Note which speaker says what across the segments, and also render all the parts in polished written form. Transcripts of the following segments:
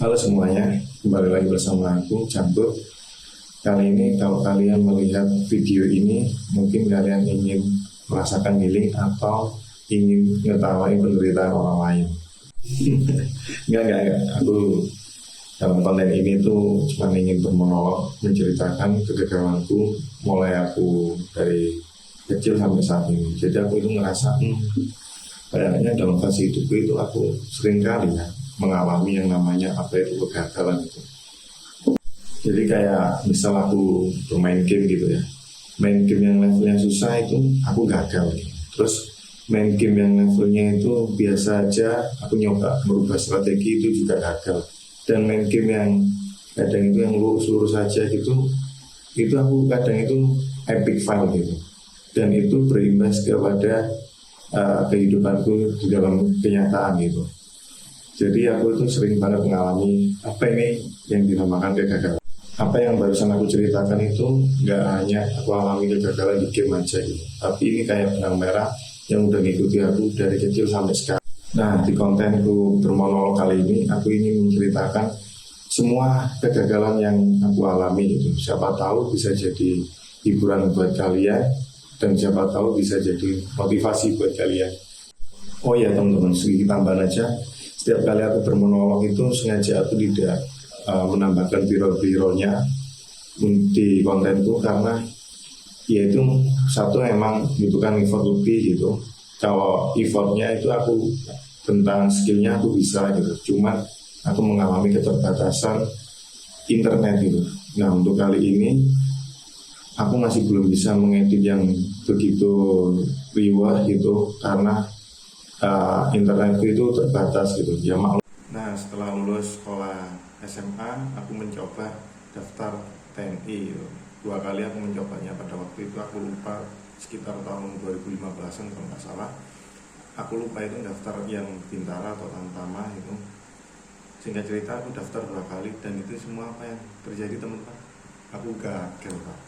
Speaker 1: Halo semuanya, kembali lagi bersama aku, Campur. Kali ini kalau kalian melihat video ini, mungkin kalian ingin merasakan healing atau ingin mengetahui penderitaan orang lain. Enggak. Aku dalam konten ini tuh cuma ingin bermonolog, menceritakan kegagalanku mulai aku dari kecil sampai saat ini. Jadi aku itu ngerasa kayaknya dalam fase hidupku itu aku sering kali ya mengalami yang namanya apa itu kegagalan itu. Jadi kayak misal aku bermain game gitu ya, main game yang levelnya susah itu aku gagal. Terus main game yang levelnya itu biasa aja, aku nyoba merubah strategi itu juga gagal. Dan main game yang kadang itu yang lurus-lurus saja gitu, itu aku kadang itu epic fail gitu. Dan itu berimbas kepada kehidupanku di dalam kenyataan gitu. Jadi aku itu sering banget mengalami apa ini yang dinamakan kegagalan. Apa yang barusan aku ceritakan itu nggak hanya aku alami kegagalan di game aja gitu, tapi ini kayak benang merah yang udah ngikuti aku dari kecil sampai sekarang. Nah, di kontenku bermonolog kali ini aku ingin menceritakan semua kegagalan yang aku alami itu. Siapa tahu bisa jadi hiburan buat kalian dan siapa tahu bisa jadi motivasi buat kalian. Oh ya teman-teman, sedikit tambahan aja. Setiap kali aku bermonolog itu sengaja aku tidak menambahkan biro-bironya di kontenku karena yaitu satu emang butuhkan effort lebih gitu. Kalau effortnya itu aku tentang skillnya aku bisa gitu. Cuma aku mengalami keterbatasan internet gitu. Nah untuk kali ini aku masih belum bisa mengedit yang begitu riwah gitu karena internetku itu terbatas gitu ya maklum. Nah setelah lulus sekolah SMA aku mencoba daftar TNI gitu. 2 kali aku mencobanya, pada waktu itu aku lupa sekitar tahun 2015an kalau nggak salah. Aku lupa itu daftar yang Bintara atau Tamtama itu. Singkat cerita aku daftar 2 kali dan itu semua apa yang terjadi teman-teman, aku gagal Pak.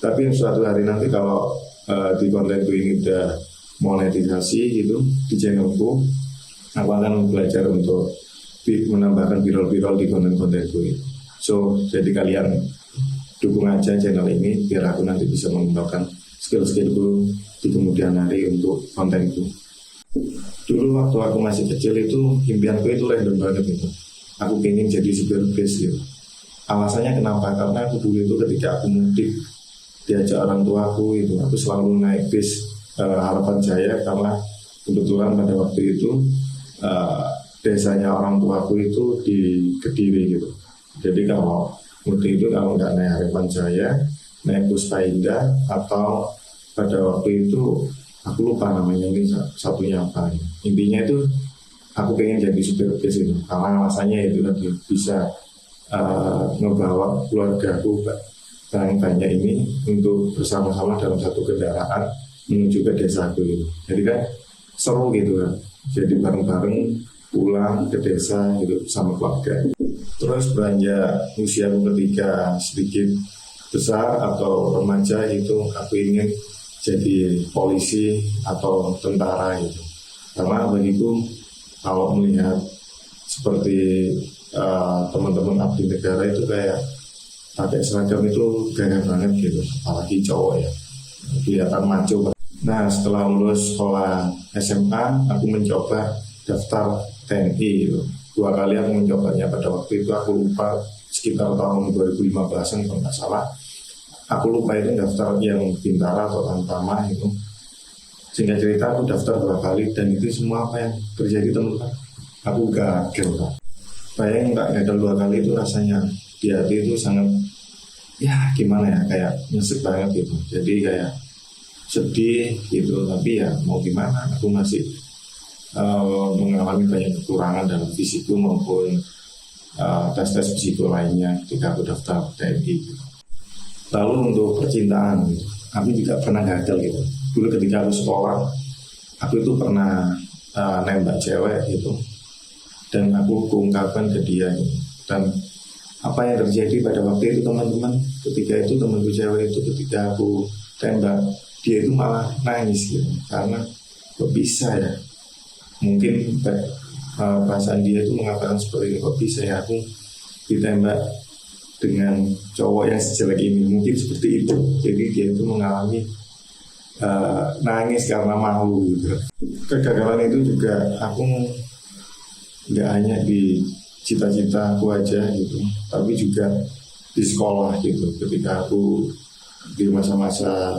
Speaker 1: Tapi suatu hari nanti kalau di kontenku ini udah monetisasi gitu di channelku, aku akan belajar untuk menambahkan viral-viral di konten-kontenku ini. So jadi kalian dukung aja channel ini biar aku nanti bisa mengembangkan skill-skillku di kemudian hari untuk kontenku. Dulu waktu aku masih kecil itu impianku itu random banget gitu. Aku pengen jadi supir bis gitu. Alasannya kenapa? Karena aku dulu itu ketika aku mudik diajak orang tuaku itu, aku selalu naik bis Harapan Jaya karena kebetulan pada waktu itu desanya orang tuaku itu di Kediri gitu. Jadi kalau mudik itu kalau nggak naik Harapan Jaya, naik Puspa Indah atau pada waktu itu aku lupa namanya ini satunya apa. Intinya itu aku pengen jadi supir bis itu karena alasannya itu tadi bisa ngebawa keluargaku banyak ini untuk bersama-sama dalam satu kendaraan menuju ke desaku gitu. Jadi kan seru gitu kan. Jadi bareng-bareng pulang ke desa gitu sama keluarga. Terus beranjak usiaku ketika sedikit besar atau remaja itu aku ingin jadi polisi atau tentara gitu. Karena bagiku kalau melihat seperti teman-teman abdi negara itu kayak pakai seragam itu gaya banget gitu, apalagi cowok ya, kelihatan maco. Nah setelah lulus sekolah SMA aku mencoba daftar TNI gitu. 2 kali aku mencobanya, pada waktu itu aku lupa sekitar tahun 2015an kalau nggak salah. Aku lupa itu daftar yang Bintara atau Tamtama itu. Singkat cerita aku daftar 2 kali dan itu semua apa yang terjadi teman-teman, aku gagal Pak. Bayangin Pak, gagal 2 kali itu rasanya di hati itu sangat ya gimana ya, kayak nyesek banget gitu. Jadi kayak sedih gitu, tapi ya mau gimana, aku masih mengalami banyak kekurangan dalam fisikku maupun tes-tes psiko lainnya ketika aku daftar TNI gitu. Lalu untuk percintaan gitu, aku juga pernah gagal gitu. Dulu ketika aku sekolah, aku itu pernah nembak cewek gitu, dan aku ungkapkan ke dia gitu. Dan apa yang terjadi pada waktu itu teman-teman, ketika itu temanku cewek itu ketika aku tembak, dia itu malah nangis gitu, karena kok bisa ya, mungkin perasaan dia itu mengatakan seperti ini, kok bisa ya aku ditembak dengan cowok yang sejelek ini, mungkin seperti itu. Jadi dia itu mengalami nangis karena malu gitu. Kegagalan itu juga aku nggak hanya di cita-cita aku aja gitu, tapi juga di sekolah gitu. Ketika aku di masa-masa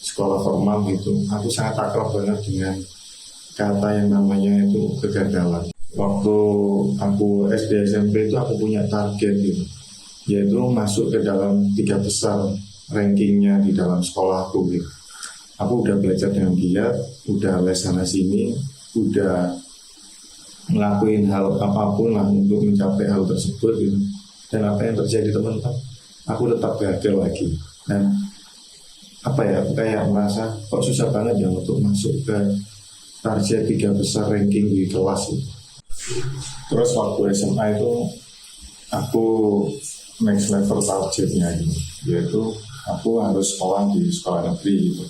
Speaker 1: sekolah formal gitu, aku sangat akrab banget dengan kata yang namanya itu kegagalan. Waktu aku SD SMP itu aku punya target gitu, yaitu masuk ke dalam 3 besar rankingnya di dalam sekolahku gitu. Aku udah belajar dengan giat, udah les sana sini, udah ngelakuin hal apapun lah untuk mencapai hal tersebut gitu. Dan apa yang terjadi teman-teman, aku tetap gagal lagi. Dan apa ya, aku kayak merasa kok susah banget ya untuk masuk ke target 3 besar ranking di kelas gitu. Terus waktu SMA itu aku next level targetnya gitu, yaitu aku harus sekolah di sekolah negeri gitu.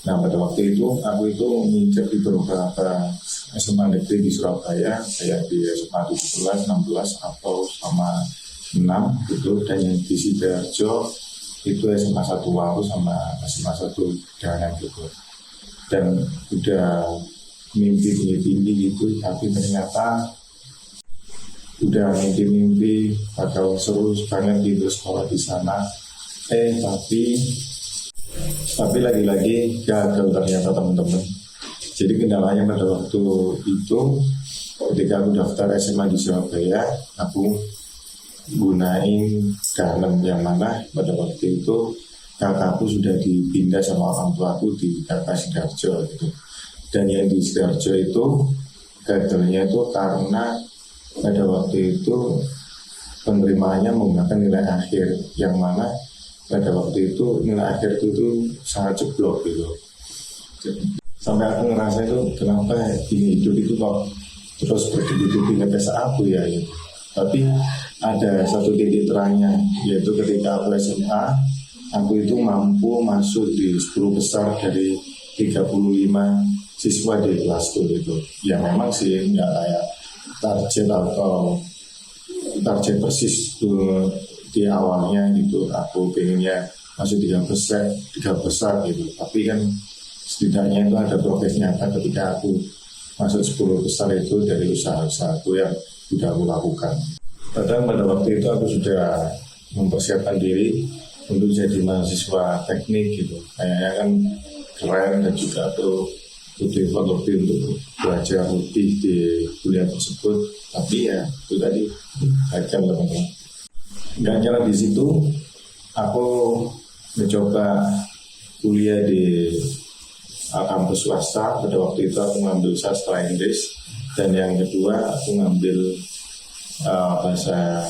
Speaker 1: Nah pada waktu itu aku itu ngincer di beberapa SMA negeri di Surabaya, kayak di SMA 17, 16 atau sama 6 gitu, dan yang di Sidoarjo itu SMA 1 Waru sama SMA 1 Danan gitu. Dan udah mimpi tinggi gitu, tapi ternyata udah mimpi bakal seru banget gitu sekolah di sana. Tapi lagi-lagi gagal ternyata teman-teman. Jadi kendalanya pada waktu itu ketika aku daftar SMA di Surabaya, aku gunain Danem yang mana pada waktu itu kakakku sudah dipindah sama orang tuaku di kakak Sidoarjo gitu. Dan yang di Sidoarjo itu gagalnya itu karena pada waktu itu penerimaannya menggunakan nilai akhir, yang mana pada waktu itu nilai akhir itu sangat jeblok gitu. Sampai aku ngerasa itu kenapa ini hidup itu kok terus bertubi-tubi ngetes aku ya gitu. Tapi ada satu titik terangnya, yaitu ketika aku SMA, aku itu mampu masuk di 10 besar dari 35 siswa di kelasku gitu. Ya memang sih nggak kayak target atau target persis tuh di awalnya gitu, aku pengennya masuk 3 besar gitu. Tapi kan setidaknya itu ada progres nyata ketika aku masuk 10 besar itu dari usaha-usahaku yang sudah aku lakukan. Padahal pada waktu itu aku sudah mempersiapkan diri untuk jadi mahasiswa teknik gitu. Kayaknya kan keren, dan juga tuh lebih untuk belajar lebih di kuliah tersebut. Tapi ya itu tadi gagal teman-teman. Gak nyerah di situ, aku mencoba kuliah di kampus swasta. Pada waktu itu aku ngambil sastra Inggris, dan yang kedua aku ngambil bahasa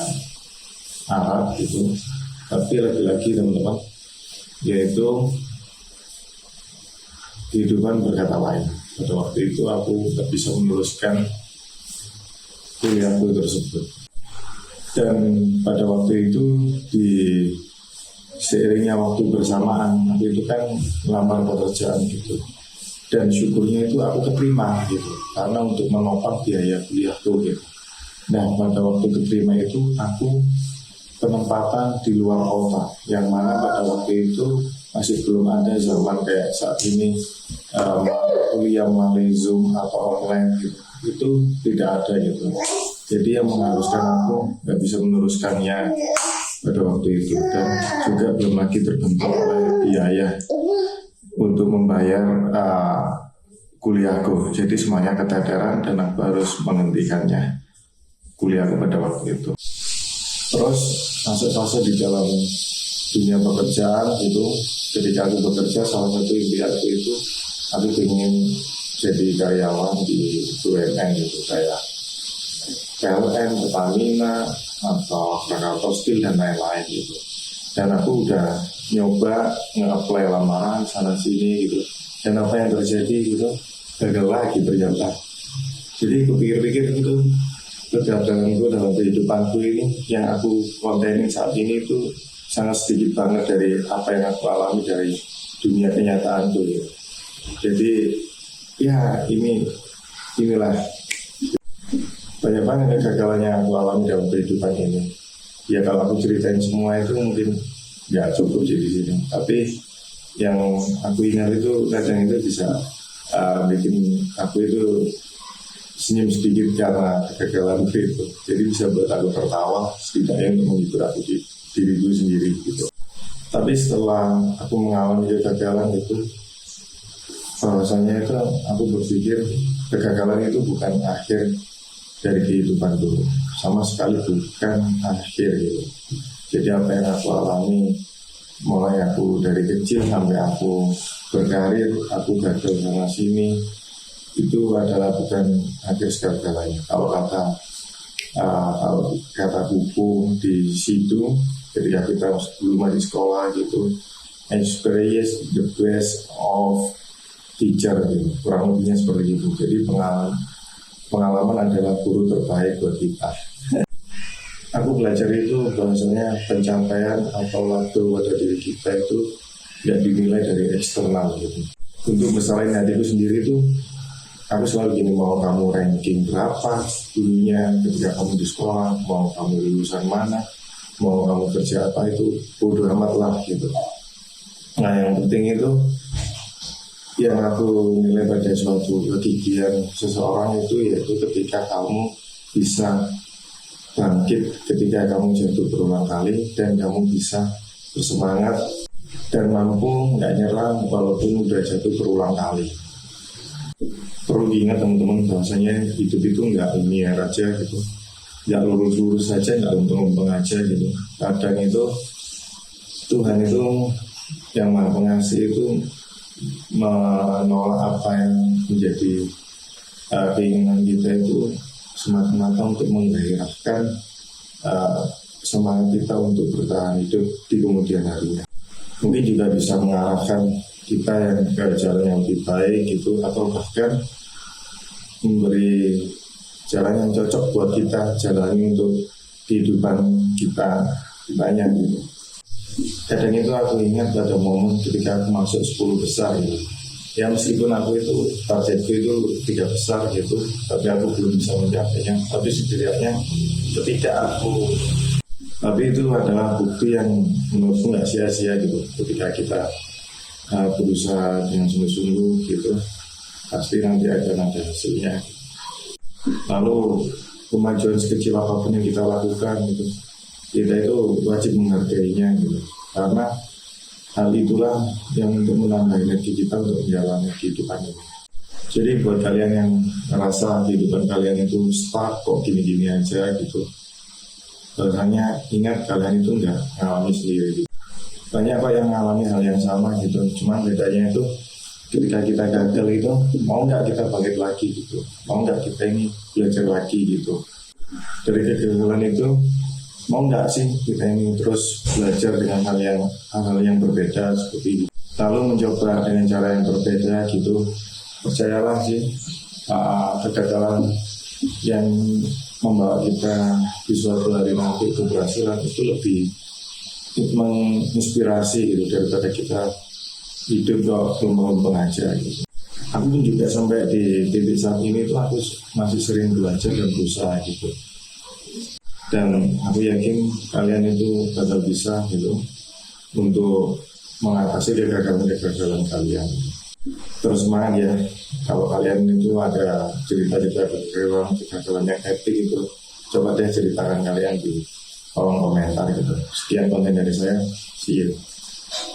Speaker 1: Arab gitu. Tapi lagi-lagi teman-teman, yaitu kehidupan berkata lain. Pada waktu itu aku tak bisa meneruskan kuliahku tersebut. Dan pada waktu itu di seiringnya waktu bersamaan, aku itu kan melamar pekerjaan gitu. Dan syukurnya itu aku keterima gitu, karena untuk menopang biaya kuliahku gitu. Nah pada waktu keterima itu aku penempatan di luar kota, yang mana pada waktu itu masih belum ada zaman kayak saat ini kuliah melalui Zoom atau online gitu. Itu tidak ada gitu. Jadi yang mengharuskan aku nggak bisa meneruskannya pada waktu itu, dan juga belum lagi terbentuk oleh biaya untuk membayar kuliahku. Jadi semuanya keteteran dan aku harus menghentikannya kuliahku pada waktu itu. Terus masuk fase di dalam dunia pekerjaan itu, ketika aku bekerja, salah satu impianku itu aku ingin jadi karyawan di BUMN gitu, kayak PLN, Pertamina, atau Krakatau Steel dan lain-lain gitu. Dan aku udah nyoba nge-apply lamaran sana sini gitu. Dan apa yang terjadi gitu, gagal lagi ternyata. Jadi aku pikir-pikir itu kegagalanku dalam kehidupanku ini yang aku kontenin saat ini itu sangat sedikit banget dari apa yang aku alami dari dunia kenyataan tuh ya. Jadi ya inilah banyak banget kegagalan yang aku alami dalam kehidupan ini. Ya kalau aku ceritain semua itu mungkin nggak cukup sih di sini. Tapi yang aku ingat itu kadang itu bisa bikin aku itu senyum sedikit karena kegagalan itu. Jadi bisa buat aku tertawa setidaknya untuk menghibur aku di diriku sendiri gitu. Tapi setelah aku mengalami kegagalan itu, bahwasanya itu aku berpikir kegagalan itu bukan akhir dari kehidupanku, sama sekali bukan akhir gitu. Jadi apa yang aku alami mulai aku dari kecil sampai aku berkarir, aku gagal sana sini, itu adalah bukan akhir segala-galanya. Kalau kata buku di situ, ketika kita belum di sekolah gitu, experience the best of teacher gitu, kurang lebihnya seperti itu. Jadi pengalaman adalah guru terbaik buat kita. Aku belajar itu bahwasanya pencapaian atau waktu pada diri kita itu tidak dinilai dari eksternal gitu. Untuk besarain hatiku sendiri itu, aku selalu gini, mau kamu ranking berapa dulunya ketika kamu di sekolah, mau kamu lulusan mana, mau kamu kerja apa, itu bodo amat lah gitu. Nah yang penting itu yang aku nilai pada suatu kegigihan seseorang itu yaitu ketika kamu bisa bangkit ketika kamu jatuh berulang kali dan kamu bisa bersemangat dan mampu nggak nyerah walaupun udah jatuh berulang kali. Perlu diingat teman-teman bahwasanya hidup itu nggak linear aja gitu, nggak lurus-lurus saja, nggak untung-untung aja gitu. Kadang itu Tuhan itu yang Maha Pengasih itu menolak apa yang menjadi keinginan kita itu semata-mata untuk menggairahkan semangat kita untuk bertahan hidup di kemudian harinya. Mungkin juga bisa mengarahkan kita yang ke jalan yang lebih baik gitu, atau bahkan memberi jalan yang cocok buat kita jalani untuk kehidupan kitanya gitu. Kadang itu aku ingat ada momen ketika aku masuk 10 besar gitu. Ya meskipun aku itu targetku itu 3 besar gitu, tapi aku belum bisa mencapainya. Tapi setidaknya tapi itu adalah bukti yang menurutku nggak sia-sia gitu. Ketika kita berusaha dengan sungguh-sungguh gitu, pasti nanti akan ada hasilnya. Lalu kemajuan sekecil apapun yang kita lakukan gitu, kita itu wajib menghargainya gitu. Karena hal itulah yang untuk menambah energi kita untuk menjalani kehidupan ini. Jadi buat kalian yang ngerasa kehidupan kalian itu stuck kok gini-gini aja gitu, bahwasanya ingat kalian itu nggak ngalami sendiri gitu. Banyak apa yang ngalami hal yang sama gitu, cuman bedanya itu ketika kita gagal itu mau nggak kita bangkit lagi gitu, mau nggak kita ini belajar lagi gitu. Dari kegagalan itu mau nggak sih kita ini terus belajar dengan hal-hal yang berbeda seperti itu. Lalu mencoba dengan cara yang berbeda gitu. Percayalah sih, kegagalan yang membawa kita di suatu hari nanti keberhasilan itu lebih menginspirasi gitu daripada kita hidup belum aja gitu. Aku pun juga sampai di titik saat ini tuh aku masih sering belajar dan berusaha gitu. Dan aku yakin kalian itu bakal bisa gitu untuk mengatasi kegagalan kalian. Terus semangat ya. Kalau kalian itu ada cerita-cerita kegagalan yang epic itu, coba deh ceritakan kalian di kolom komentar gitu. Sekian konten dari saya. See you.